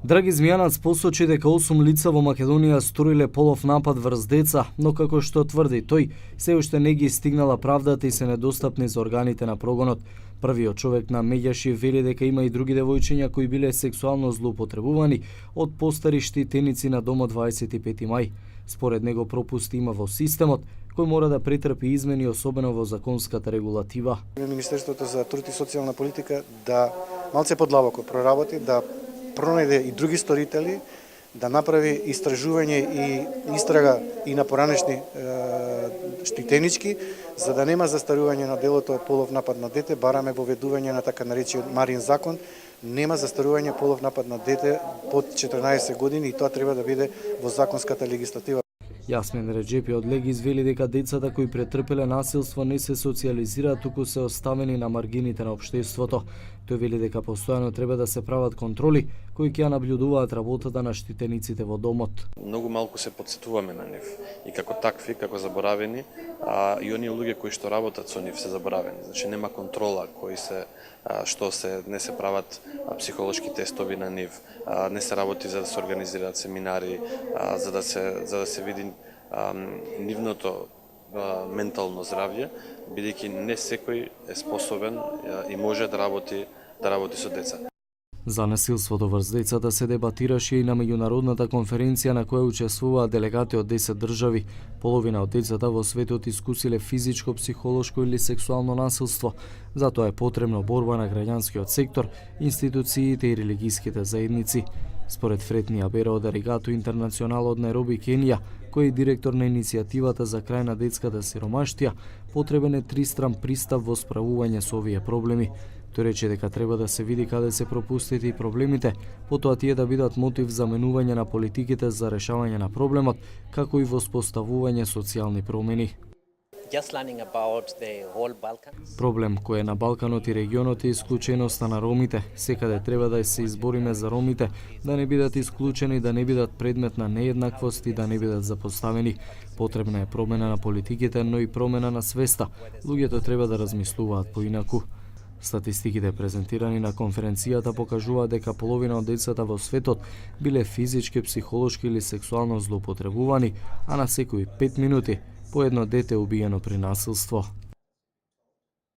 Драги Змијанац посочи дека 8 лица во Македонија сториле полов напад врз деца, но како што тврди тој, се уште не ги стигнала правдата и се недостапни за органите на прогонот. Првиот човек на Меѓаши вели дека има и други девојчиња кои биле сексуално злоупотребувани од постари штитеници на домот 25 мај. Според него пропусти има во системот, кој мора да претрпи измени, особено во законската регулатива. Министерството за труд и социјална политика да малце подлабоко проработи, да пронајде и други сторители, да направи истражување и истрага и на поранешни штитенички, за да нема застарување на делото од полов напад на дете. Бараме воведување на така наречениот Марин закон, нема застарување полов напад на дете под 14 години и тоа треба да биде во законската легислатива. Јасмин Реджепи од Леги извели дека децата кои претрпеле насилство не се социјализираат, туку се оставени на маргините на општеството. Тој вели дека постојано треба да се прават контроли кои ќе наблюдуваат работата на штитениците во домот. Многу малку се потсетуваме на нив и како такви, како заборавени, и оние луѓе кои што работат со нив се заборавени. Значи нема контрола не се прават психолошки тестови на нив, не се работи за да се организираат семинари, за да се види нивното ментално здравје, бидејќи не секој е способен и може да работи со деца. За насилството врз децата се дебатираше и на меѓународната конференција на која учествуваа делегати од 10 држави. Половина од децата во светот искусиле физичко, психолошко или сексуално насилство. Затоа е потребно борба на граѓанскиот сектор, институциите и религиските заедници. Според Фред Ниабера од Аригато Интернационал од Најроби, Кенија, кој е директор на иницијативата за крај на детската сиромаштија, потребен е тристран пристап во справување со овие проблеми. Тој рече дека треба да се види каде се пропустите и проблемите, потоа тие да бидат мотив за менување на политиките за решавање на проблемот, како и воспоставување социјални промени. Проблем кој е на Балканот и регионот е исклученоста на ромите. Секаде треба да се избориме за ромите, да не бидат исклучени, да не бидат предмет на нееднаквост и да не бидат запоставени. Потребна е промена на политиките, но и промена на свеста. Луѓето треба да размислуваат поинаку. Статистиките презентирани на конференцијата покажуваат дека половина од децата во светот биле физички, психолошки или сексуално злоупотребувани, а на секои 5 минути по едно дете убиено при насилство.